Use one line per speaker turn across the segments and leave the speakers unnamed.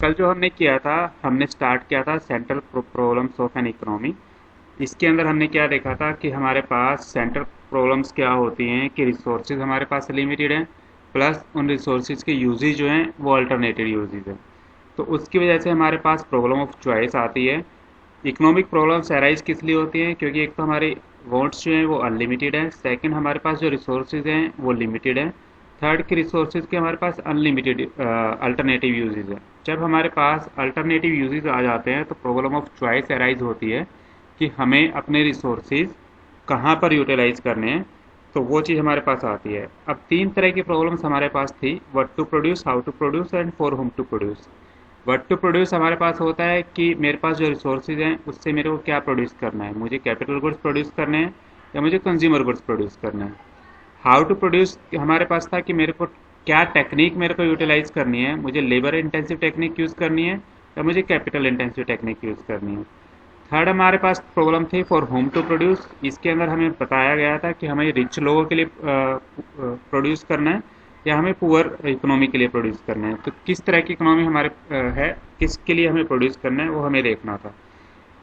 कल जो हमने किया था, हमने स्टार्ट किया था central problems of an economy. इसके अंदर हमने क्या देखा था कि हमारे पास सेंट्रल प्रॉब्लम्स क्या होती हैं कि रिसोर्सेज हमारे पास लिमिटेड हैं, प्लस उन रिसोर्सेज के यूजेज जो हैं वो अल्टरनेटिव यूजेज हैं। तो उसकी वजह से हमारे पास प्रॉब्लम ऑफ चॉइस आती है। इकोनॉमिक प्रॉब्लम्स अराइज किस लिए होती हैं? क्योंकि एक तो हमारे वॉन्ट्स जो हैं वो अनलिमिटेड हैं, सेकंड हमारे पास जो रिसोर्सेज हैं वो लिमिटेड हैं, थर्ड के रिसोर्सेज के हमारे पास अनलिमिटेड अल्टरनेटिव यूजेज हैं। जब हमारे पास अल्टरनेटिव यूजेज आ जाते हैं तो प्रॉब्लम ऑफ चॉइस अराइज होती है कि हमें अपने रिसोर्सेज कहाँ पर यूटिलाइज करने हैं। तो वो चीज़ हमारे पास आती है। अब तीन तरह की प्रॉब्लम्स हमारे पास थी: what to produce, how to produce and for whom to produce. What to produce हमारे पास होता है कि मेरे पास जो रिसोर्सेज हैं उससे मेरे को क्या प्रोड्यूस करना है, मुझे कैपिटल गुड्स प्रोड्यूस करने हैं या मुझे कंज्यूमर गुड्स प्रोड्यूस करना है। हाउ टू प्रोड्यूस हमारे पास था कि मेरे को क्या टेक्निक मेरे को यूटिलाइज करनी है, मुझे लेबर इंटेंसिव टेक्निक यूज़ करनी है या मुझे कैपिटल इंटेंसिव टेक्निक यूज़ करनी है। थर्ड हमारे पास प्रॉब्लम थी फॉर होम टू प्रोड्यूस। इसके अंदर हमें बताया गया था कि हमें रिच लोगों के लिए प्रोड्यूस करना है या हमें पुअर इकोनॉमी के लिए प्रोड्यूस करना है। तो किस तरह की इकोनॉमी हमारे है, किसके लिए हमें प्रोड्यूस करना है, वो हमें देखना था।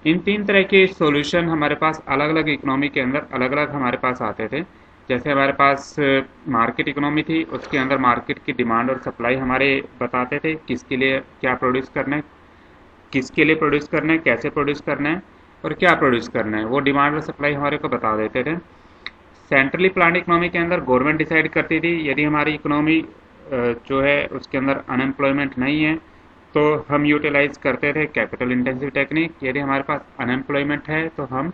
इन तीन तरह के सॉल्यूशन हमारे पास अलग अलग इकोनॉमी के अंदर अलग अलग हमारे पास आते थे। जैसे हमारे पास मार्केट इकोनॉमी थी, उसके अंदर मार्केट की डिमांड और सप्लाई हमारे बताते थे किसके लिए क्या प्रोड्यूस करना है, किसके लिए प्रोड्यूस करना है, कैसे प्रोड्यूस करना है और क्या प्रोड्यूस करना है, वो डिमांड और सप्लाई हमारे को बता देते थे। सेंट्रली प्लान्ड इकोनॉमी के अंदर गवर्नमेंट डिसाइड करती थी। यदि हमारी इकोनॉमी जो है उसके अंदर अनएम्प्लॉयमेंट नहीं है तो हम यूटिलाइज करते थे कैपिटल इंटेंसिव टेक्निक। यदि हमारे पास अनएम्प्लॉयमेंट है तो हम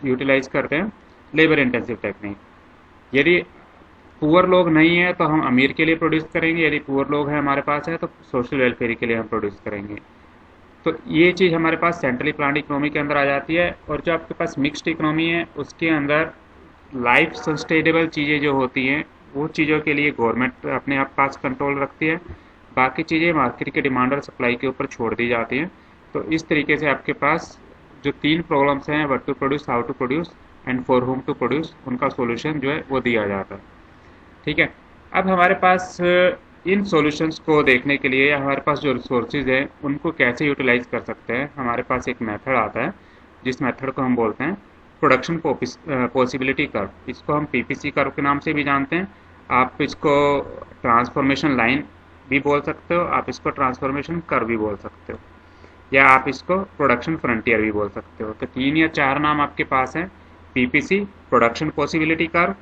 यूटिलाइज करते हैं लेबर इंटेंसिव टेक्निक। यदि पुअर लोग नहीं है तो हम अमीर के लिए प्रोड्यूस करेंगे, यदि पुअर लोग हैं हमारे पास है तो सोशल वेलफेयर के लिए हम प्रोड्यूस करेंगे। तो ये चीज़ हमारे पास सेंट्रली प्लान्ड इकोनॉमी के अंदर आ जाती है। और जो आपके पास मिक्स्ड इकोनॉमी है उसके अंदर लाइफ सस्टेनेबल चीज़ें जो होती हैं वो चीज़ों के लिए गवर्नमेंट अपने आप पास कंट्रोल रखती है, बाकी चीज़ें मार्केट के डिमांड और सप्लाई के ऊपर छोड़ दी जाती हैं। तो इस तरीके से आपके पास जो तीन प्रॉब्लम्स हैं, what to produce, how to produce and for whom to produce, उनका सॉल्यूशन जो है वो दिया जाता है। ठीक है। अब हमारे पास इन सॉल्यूशंस को देखने के लिए हमारे पास जो रिसोर्सेज हैं उनको कैसे यूटिलाइज कर सकते हैं, हमारे पास एक मेथड आता है जिस मेथड को हम बोलते हैं प्रोडक्शन पॉसिबिलिटी कर्व। इसको हम पीपीसी कर्व के नाम से भी जानते हैं। आप इसको ट्रांसफॉर्मेशन लाइन भी बोल सकते हो, आप इसको ट्रांसफॉर्मेशन कर्व भी बोल सकते हो, या आप इसको प्रोडक्शन फ्रंटियर भी बोल सकते हो। तो तीन या चार नाम आपके पास हैं: PPC, production possibility curve,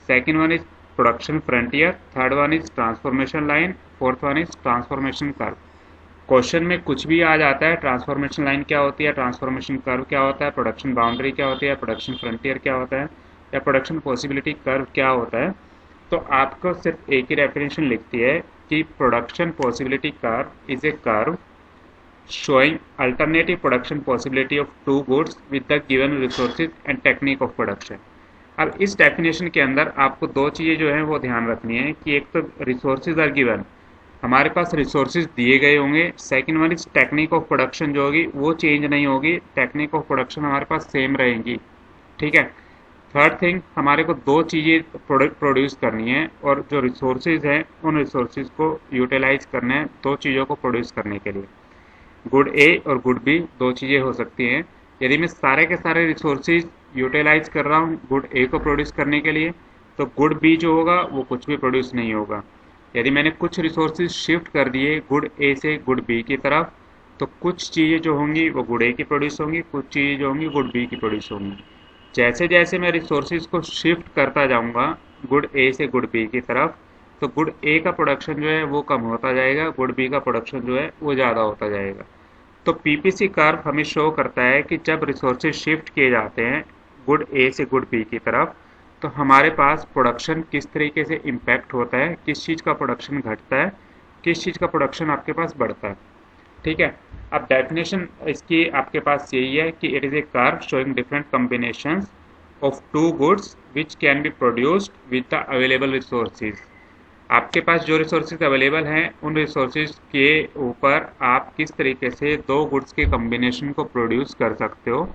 second one is production frontier, third one is transformation line, fourth one is transformation curve. Question में कुछ भी आ जाता है, ट्रांसफॉर्मेशन लाइन क्या होती है, ट्रांसफॉर्मेशन कर्व क्या होता है, प्रोडक्शन बाउंड्री क्या होती है, प्रोडक्शन फ्रंटियर क्या होता है, या प्रोडक्शन पॉसिबिलिटी कर्व क्या होता है, तो आपको सिर्फ एक ही डेफिनेशन लिखती है कि production possibility curve is a curve showing alternative production possibility of two goods with the given resources and technique of production। अब इस डेफिनेशन के अंदर आपको दो चीज़ें जो हैं वो ध्यान रखनी है कि एक तो रिसोर्सेज आर गिवन, हमारे पास रिसोर्सेज दिए गए होंगे। Second one is technique of production जो होगी वो चेंज नहीं होगी, टेक्निक ऑफ प्रोडक्शन हमारे पास सेम रहेंगी। ठीक है। थर्ड थिंग, हमारे को दो चीज़ें प्रोड्यूस करनी है और जो रिसोर्सेज हैं उन रिसोर्सेज को यूटिलाइज करना है दो चीज़ों को प्रोड्यूस करने के लिए। गुड ए और गुड बी दो चीज़ें हो सकती हैं। यदि मैं सारे के सारे रिसोर्सेज यूटिलाइज कर रहा हूँ गुड ए को प्रोड्यूस करने के लिए तो गुड बी जो होगा वो कुछ भी प्रोड्यूस नहीं होगा। यदि मैंने कुछ रिसोर्सेज शिफ्ट कर दिए गुड ए से गुड बी की तरफ तो कुछ चीज़ें जो होंगी वो गुड ए की प्रोड्यूस होंगी, कुछ चीज़ें जो होंगी गुड बी की प्रोड्यूस होंगी। जैसे जैसे मैं रिसोर्सेज को शिफ्ट करता जाऊँगा गुड ए से गुड बी की तरफ तो गुड ए का प्रोडक्शन जो है वो कम होता जाएगा, गुड बी का प्रोडक्शन जो है वो ज़्यादा होता जाएगा। तो पीपीसी कर्व हमें शो करता है कि जब रिसोर्सेज शिफ्ट किए जाते हैं गुड ए से गुड बी की तरफ तो हमारे पास प्रोडक्शन किस तरीके से इम्पैक्ट होता है, किस चीज़ का प्रोडक्शन घटता है, किस चीज़ का प्रोडक्शन आपके पास बढ़ता है। ठीक है। अब डेफिनेशन इसकी आपके पास यही है कि it is a curve showing different combinations of two goods which can be produced with the available resources. आपके पास जो रिसोर्सेज अवेलेबल हैं उन रिसोर्सेज के ऊपर आप किस तरीके से दो गुड्स के कम्बिनेशन को प्रोड्यूस कर सकते हो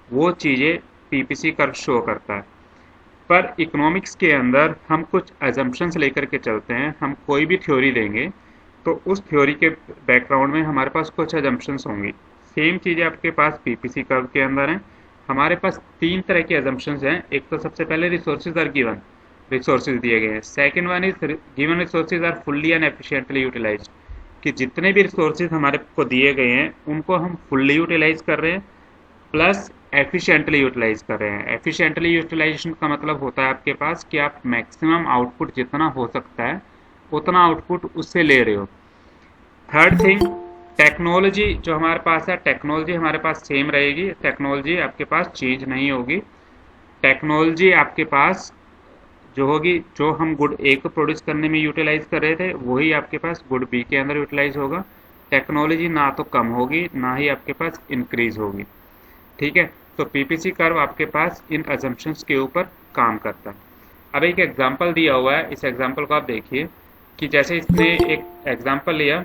वो चीज़ें पीपीसी कर्व शो करता है। पर इकोनॉमिक्स के अंदर हम कुछ एजम्पशंस लेकर के चलते हैं। हम कोई भी थ्योरी देंगे तो उस थ्योरी के बैकग्राउंड में हमारे पास कुछ एजम्पशंस होंगी। सेम चीज़ें आपके पास पीपीसी कर्व के अंदर हैं। हमारे पास तीन तरह के एजम्पशंस हैं। एक तो सबसे पहले रिसोर्सेज आर गिवन, रिसोर्सेज दिए गए हैं। Second one is given resources are fully and efficiently utilised, कि जितने भी रिसोर्सेज हमारे को दिए गए हैं उनको हम फुल्ली यूटिलाइज कर रहे हैं प्लस एफिशिएंटली यूटिलाइज कर रहे हैं। एफिशिएंटली यूटिलाइजेशन का मतलब होता है आपके पास कि आप मैक्सिमम आउटपुट जितना हो सकता है उतना आउटपुट उससे ले रहे हो। थर्ड थिंग, टेक्नोलॉजी जो हमारे पास है, टेक्नोलॉजी हमारे पास सेम रहेगी, टेक्नोलॉजी आपके पास चेंज नहीं होगी। टेक्नोलॉजी आपके पास जो होगी, जो हम गुड ए को प्रोड्यूस करने में यूटिलाइज कर रहे थे वही आपके पास गुड बी के अंदर यूटिलाइज होगा। टेक्नोलॉजी ना तो कम होगी ना ही आपके पास इंक्रीज होगी। ठीक है, तो पीपीसी कर्व आपके पास इन अजम्पशंस के ऊपर काम करता है। अब एक एग्जांपल दिया हुआ है, इस एग्जांपल को आप देखिए कि जैसे इसने एक एग्जांपल लिया,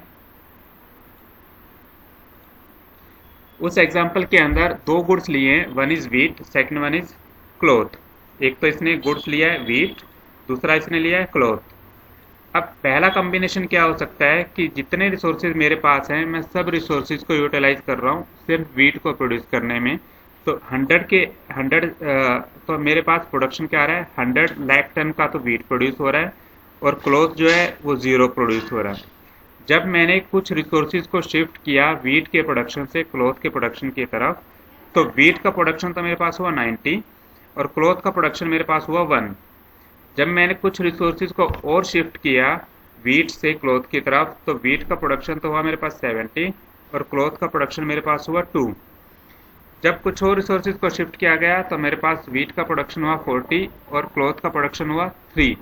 उस एग्जांपल के अंदर दो गुड्स लिए हैं, one is wheat, second one is cloth. एक तो इसने गुड्स लिया है वीट, दूसरा इसने लिया है क्लॉथ। अब पहला कॉम्बिनेशन क्या हो सकता है कि जितने रिसोर्सेज मेरे पास हैं मैं सब रिसोर्सेज को यूटिलाइज कर रहा हूँ सिर्फ वीट को प्रोड्यूस करने में। तो 100 तो मेरे पास प्रोडक्शन क्या आ रहा है, 100 लाख टन का तो वीट प्रोड्यूस हो रहा है और क्लॉथ जो है वो 0 प्रोड्यूस हो रहा है। जब मैंने कुछ रिसोर्सेज को शिफ्ट किया वीट के प्रोडक्शन से क्लॉथ के प्रोडक्शन की तरफ, तो वीट का प्रोडक्शन तो मेरे पास हुआ 90 और क्लॉथ का प्रोडक्शन मेरे पास हुआ 1। जब मैंने कुछ रिसोर्सेज को और शिफ्ट किया वीट से क्लॉथ की तरफ, तो वीट का प्रोडक्शन तो हुआ मेरे पास 70 और क्लॉथ का प्रोडक्शन मेरे पास हुआ 2। जब कुछ और रिसोर्सेज को शिफ्ट किया गया तो मेरे पास वीट का प्रोडक्शन हुआ 40 और क्लॉथ का प्रोडक्शन हुआ 3।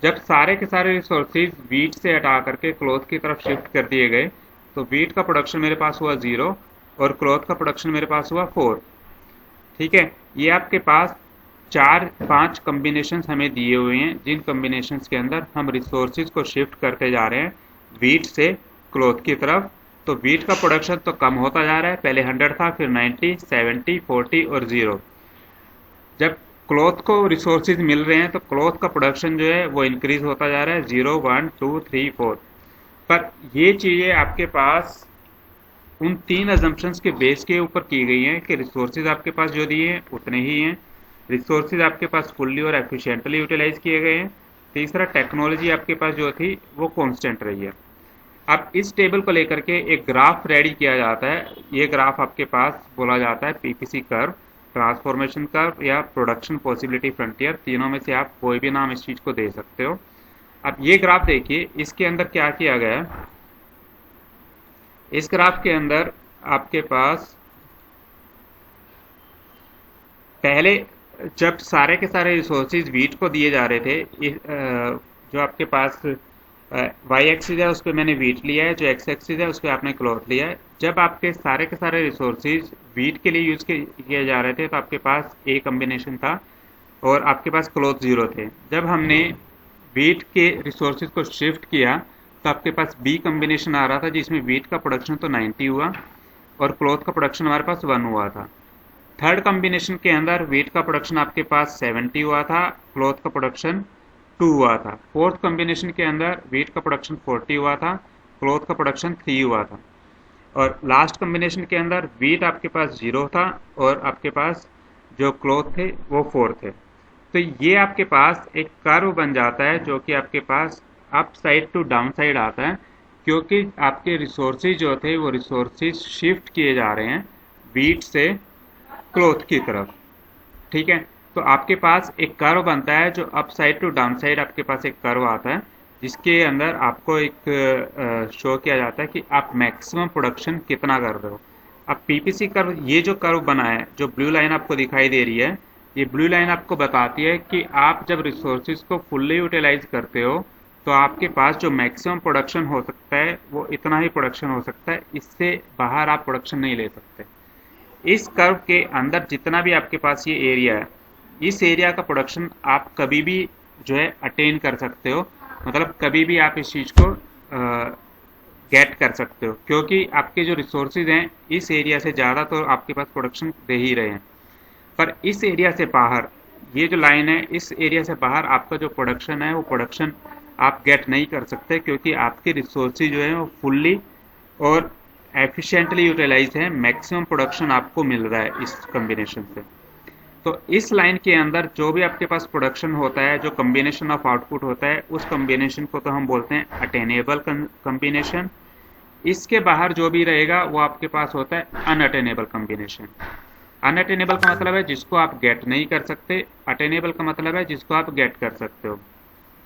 जब सारे के सारे रिसोर्सेज वीट से हटा करके क्लॉथ की तरफ शिफ्ट कर दिए गए तो वीट का प्रोडक्शन मेरे पास हुआ 0 और क्लॉथ का प्रोडक्शन मेरे पास हुआ 4। ठीक है, ये आपके पास 4-5 कॉम्बिनेशंस हमें दिए हुए हैं जिन कॉम्बिनेशंस के अंदर हम रिसोर्सेज को शिफ्ट करते जा रहे हैं वीट से क्लॉथ की तरफ। तो वीट का प्रोडक्शन तो कम होता जा रहा है, पहले 100 था, फिर 90, 70, 40 और 0। जब क्लॉथ को रिसोर्सेज मिल रहे हैं तो क्लॉथ का प्रोडक्शन जो है वो इंक्रीज होता जा रहा है 0, 1, 2, 3, 4। पर ये चीज़ें आपके पास उन तीन अजम्पशंस के बेस के ऊपर की गई हैं कि रिसोर्सेज आपके पास जो दिए हैं उतने ही हैं, रिसोर्सेज आपके पास फुल्ली और एफिशिएंटली यूटिलाइज किए गए हैं। तीसरा, टेक्नोलॉजी आपके पास जो थी वो कांस्टेंट रही है। अब इस टेबल को लेकर के एक ग्राफ रेडी किया जाता है। ये ग्राफ आपके पास बोला जाता है पीपीसी कर्व, ट्रांसफॉर्मेशन कर्व या प्रोडक्शन पॉसिबिलिटी फ्रंटियर, तीनों में से आप कोई भी नाम इस चीज़ को दे सकते हो। अब ये ग्राफ देखिए, इसके अंदर क्या किया गया है। इस ग्राफ के अंदर आपके पास पहले जब सारे के सारे रिसोर्सेज वीट को दिए जा रहे थे, जो आपके पास वाई एक्सिस है उस पर मैंने वीट लिया है, जो एक्स एक्सिस है उस पर आपने क्लॉथ लिया है। जब आपके सारे के सारे रिसोर्सेज वीट के लिए यूज किए जा रहे थे तो आपके पास ए कॉम्बिनेशन था और आपके पास क्लॉथ 0 थे। जब हमने वीट के रिसोर्सेज को शिफ्ट किया तो आपके पास बी कॉम्बिनेशन आ रहा था जिसमें वीट का प्रोडक्शन तो 90 हुआ और क्लॉथ का प्रोडक्शन हमारे पास 1 हुआ था। थर्ड कॉम्बिनेशन के अंदर वीट का प्रोडक्शन आपके पास 70 हुआ था, क्लॉथ का प्रोडक्शन 2 हुआ था। फोर्थ कॉम्बिनेशन के अंदर वीट का प्रोडक्शन 40 हुआ था, क्लॉथ का प्रोडक्शन 3 हुआ था। और लास्ट कॉम्बिनेशन के अंदर वीट आपके पास 0 था और आपके पास जो क्लॉथ थे वो 4 थे। तो ये आपके पास एक कर्व बन जाता है जो कि आपके पास up side to down side आता है, क्योंकि आपके रिसोर्सेज जो थे वो रिसोर्सेज शिफ्ट किए जा रहे हैं वीट से क्लॉथ की तरफ। ठीक है, तो आपके पास एक कर्व बनता है जो up side to down side आपके पास एक कर्व आता है जिसके अंदर आपको एक शो किया जाता है कि आप मैक्सिमम प्रोडक्शन कितना कर रहे हो। अब पीपीसी कर्व, ये जो कर्व बना है, जो ब्लू लाइन आपको दिखाई दे रही है, ये ब्लू लाइन आपको बताती है कि आप जब रिसोर्सेज को फुल्ली यूटिलाइज करते हो तो आपके पास जो मैक्सिमम प्रोडक्शन हो सकता है वो इतना ही प्रोडक्शन हो सकता है, इससे बाहर आप प्रोडक्शन नहीं ले सकते। इस कर्व के अंदर जितना भी आपके पास ये एरिया है, इस एरिया का प्रोडक्शन आप कभी भी जो है अटेन कर सकते हो, मतलब कभी भी आप इस चीज़ को गेट कर सकते हो, क्योंकि आपके जो रिसोर्सेज हैं इस एरिया से ज़्यादा तो आपके पास प्रोडक्शन दे ही रहे हैं। पर इस एरिया से बाहर, ये जो लाइन है, इस एरिया से बाहर आपका जो प्रोडक्शन है वो प्रोडक्शन आप गेट नहीं कर सकते, क्योंकि आपके रिसोर्सेज जो है वो फुल्ली और एफिशिएंटली यूटिलाइज है, मैक्सिमम प्रोडक्शन आपको मिल रहा है इस कम्बिनेशन से। तो इस लाइन के अंदर जो भी आपके पास प्रोडक्शन होता है, जो कम्बिनेशन ऑफ आउटपुट होता है, उस कम्बिनेशन को तो हम बोलते हैं अटेनेबल कम्बिनेशन। इसके बाहर जो भी रहेगा वो आपके पास होता है अनअटेनेबल कम्बिनेशन। अनअटेनेबल का मतलब है जिसको आप गेट नहीं कर सकते, अटेनेबल का मतलब है जिसको आप गेट कर सकते हो।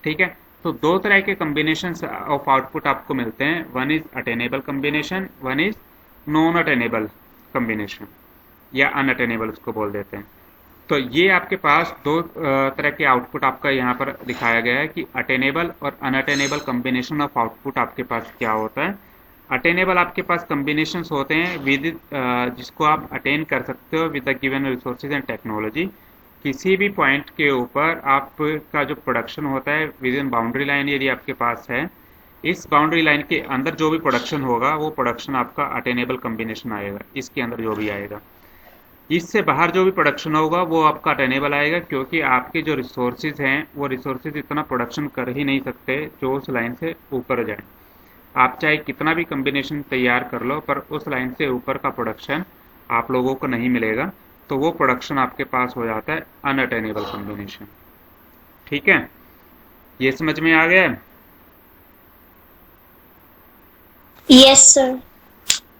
ठीक है, तो दो तरह के कम्बिनेशन ऑफ आउटपुट आपको मिलते हैं, one is attainable combination, one is non attainable combination, या अनअटेनेबल उसको बोल देते हैं। तो ये आपके पास दो तरह के आउटपुट आपका यहाँ पर दिखाया गया है कि अटेनेबल और अनअटेनेबल कम्बिनेशन ऑफ आउटपुट आपके पास क्या होता है। अटेनेबल आपके पास कम्बिनेशंस होते हैं विद जिसको आप अटेन कर सकते हो with the given resources and technology. किसी भी पॉइंट के ऊपर आपका जो प्रोडक्शन होता है विद इन बाउंड्री लाइन यदि आपके पास है, इस बाउंड्री लाइन के अंदर जो भी प्रोडक्शन होगा वो प्रोडक्शन आपका अटेनेबल कम्बिनेशन आएगा, इसके अंदर जो भी आएगा। इससे बाहर जो भी प्रोडक्शन होगा वो आपका अटेनेबल आएगा, क्योंकि आपके जो रिसोर्सेज हैं वो रिसोर्सेज इतना प्रोडक्शन कर ही नहीं सकते जो उस लाइन से ऊपर जाए। आप चाहे कितना भी कम्बिनेशन तैयार कर लो, पर उस लाइन से ऊपर का प्रोडक्शन आप लोगों को नहीं मिलेगा, तो वो प्रोडक्शन आपके पास हो जाता है अनअटेनेबल कम्बिनेशन। ठीक है, ये समझ में आ गया?
Yes sir.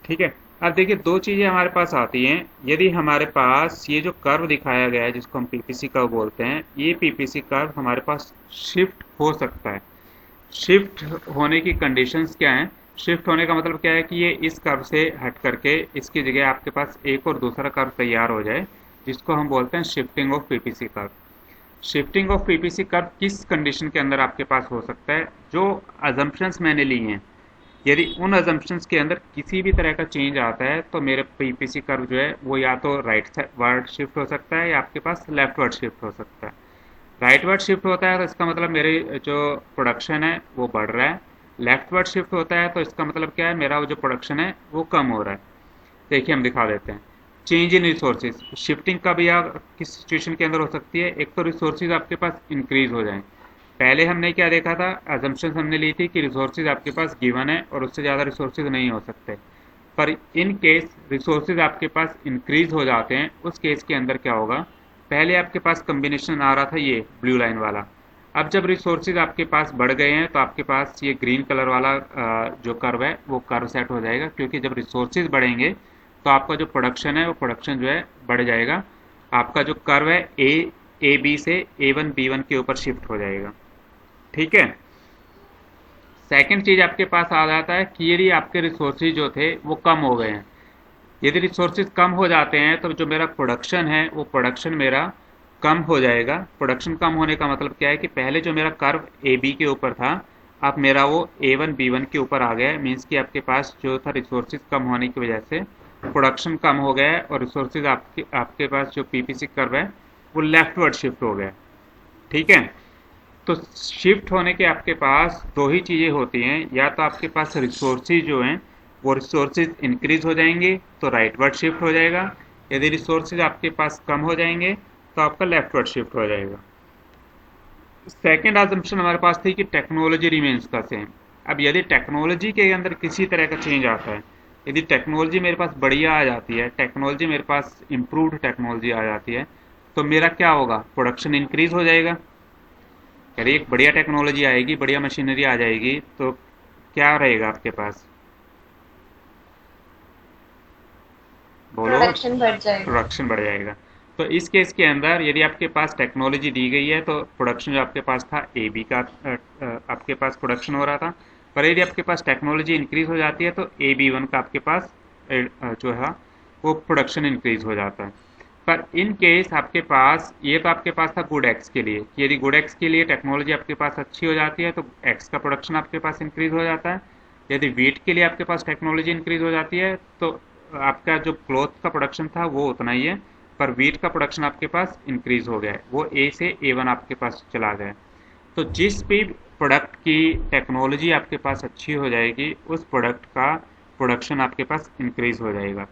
ठीक है, अब देखिए दो चीज़ें हमारे पास आती हैं। यदि हमारे पास ये जो कर्व दिखाया गया है जिसको हम पीपीसी कर्व बोलते हैं, ये पीपीसी कर्व हमारे पास शिफ्ट हो सकता है। शिफ्ट होने की कंडीशंस क्या हैं? शिफ्ट होने का मतलब क्या है कि ये इस कर्व से हट करके इसकी जगह आपके पास एक और दूसरा कर्व तैयार हो जाए, जिसको हम बोलते हैं shifting of PPC curve. Shifting of PPC curve किस कंडीशन के अंदर आपके पास हो सकता है? जो अजम्पशंस मैंने ली हैं, यदि उन अजम्पशंस के अंदर किसी भी तरह का चेंज आता है तो मेरे पीपीसी कर्व जो है वो या तो राइट वर्ड शिफ्ट हो सकता है या आपके पास लेफ्ट वर्ड शिफ्ट हो सकता है। राइट वर्ड शिफ्ट होता है तो इसका मतलब मेरे जो प्रोडक्शन है वो बढ़ रहा है। लेफ्ट वर्ड शिफ्ट होता है तो इसका मतलब क्या है, मेरा जो प्रोडक्शन है वो कम हो रहा है। देखिए हम दिखा देते हैं। चेंज इन रिसोर्सेज, शिफ्टिंग कब या किस सिचुएशन के अंदर हो सकती है? एक तो रिसोर्सेज आपके पास इंक्रीज हो जाएं। पहले हमने क्या देखा था, अजम्पशंस हमने ली थी कि रिसोर्सेज आपके पास गिवन है और उससे ज़्यादा रिसोर्सेज नहीं हो सकते। पर इन केस रिसोर्सेज आपके पास इंक्रीज हो जाते हैं, उस केस के अंदर क्या होगा? पहले आपके पास कम्बिनेशन आ रहा था ये ब्लू लाइन वाला, अब जब रिसोर्सेज आपके पास बढ़ गए हैं तो आपके पास ये ग्रीन कलर वाला जो कर्व है वो कर्व सेट हो जाएगा, क्योंकि जब रिसोर्सेज बढ़ेंगे तो आपका जो प्रोडक्शन है वो प्रोडक्शन जो है बढ़ जाएगा। आपका जो कर्व है ए बी से A1 B1 के ऊपर शिफ्ट हो जाएगा। ठीक है, सेकंड चीज आपके पास आ जाता है कि यदि आपके रिसोर्सेज जो थे वो कम हो गए हैं। यदि रिसोर्सेज कम हो जाते हैं तो जो मेरा प्रोडक्शन है वो प्रोडक्शन मेरा कम हो जाएगा। प्रोडक्शन कम होने का मतलब क्या है कि पहले जो मेरा कर्व ए बी के ऊपर था, अब मेरा वो A1 B1 के ऊपर आ गया है। मीन्स कि आपके पास जो था रिसोर्सेज कम होने की वजह से प्रोडक्शन कम हो गया है और रिसोर्सेज आपके पास जो पीपीसी कर्व है वो लेफ्टवर्ड शिफ्ट हो गया। ठीक है, तो शिफ्ट होने के आपके पास दो ही चीज़ें होती हैं, या तो आपके पास रिसोर्सेज जो हैं वो रिसोर्सेज इंक्रीज हो जाएंगे तो राइटवर्ड शिफ्ट हो जाएगा, यदि रिसोर्सेज आपके पास कम हो जाएंगे तो आपका लेफ्टवर्ड शिफ्ट हो जाएगा। सेकेंड अजम्पशन हमारे पास थी कि टेक्नोलॉजी रिमेन्स का सेम। अब यदि टेक्नोलॉजी के अंदर किसी तरह का चेंज आता है, यदि टेक्नोलॉजी मेरे पास बढ़िया आ जाती है, टेक्नोलॉजी मेरे पास इम्प्रूव्ड टेक्नोलॉजी आ जाती है, तो मेरा क्या होगा? प्रोडक्शन इंक्रीज हो जाएगा। यदि एक बढ़िया टेक्नोलॉजी आएगी, बढ़िया मशीनरी आ जाएगी, तो क्या रहेगा आपके पास? बोलो,
प्रोडक्शन बढ़ जाएगा।
प्रोडक्शन बढ़ जाएगा। तो इस केस के अंदर यदि आपके पास टेक्नोलॉजी दी गई है तो प्रोडक्शन जो आपके पास था ए बी का आपके पास प्रोडक्शन हो रहा था, पर यदि आपके पास टेक्नोलॉजी इंक्रीज हो जाती है तो AB1 का आपके पास जो है वो प्रोडक्शन इंक्रीज हो जाता है। पर इन केस आपके पास ये तो आपके पास था गुड एक्स के लिए, यदि गुड एक्स के लिए टेक्नोलॉजी आपके पास अच्छी हो जाती है तो एक्स का प्रोडक्शन आपके पास इंक्रीज हो जाता है। यदि वीट के लिए आपके पास टेक्नोलॉजी इंक्रीज हो जाती है तो आपका जो क्लॉथ का प्रोडक्शन था वो उतना ही है, पर वीट का प्रोडक्शन आपके पास इंक्रीज हो गया है, वो ए से A1 आपके पास चला गया। तो जिस भी प्रोडक्ट की टेक्नोलॉजी आपके पास अच्छी हो जाएगी उस प्रोडक्ट का प्रोडक्शन आपके पास इंक्रीज हो जाएगा।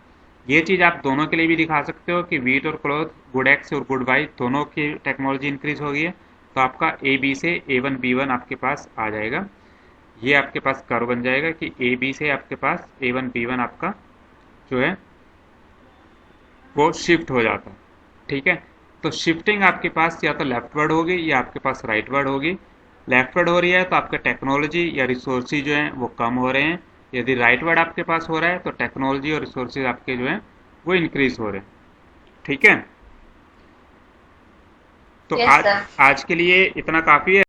ये चीज़ आप दोनों के लिए भी दिखा सकते हो कि वीट और क्लॉथ, गुड एक्स और गुड वाई दोनों की टेक्नोलॉजी इंक्रीज हो गई है, तो आपका ए बी से A1 B1 आपके पास आ जाएगा। ये आपके पास कर्व बन जाएगा कि ए बी से आपके पास A1 B1 आपका जो है वो शिफ्ट हो जाता है। ठीक है, तो शिफ्टिंग आपके पास या तो लेफ्टवर्ड होगी या आपके पास राइटवर्ड होगी। लेफ्टवर्ड हो रही है तो आपका टेक्नोलॉजी या रिसोर्सेज जो हैं वो कम हो रहे हैं। यदि राइटवर्ड आपके पास हो रहा है तो टेक्नोलॉजी और रिसोर्सेज आपके जो हैं वो इंक्रीज हो रहे हैं। ठीक है, तो
यस
आज
सर।
आज के लिए इतना काफ़ी है।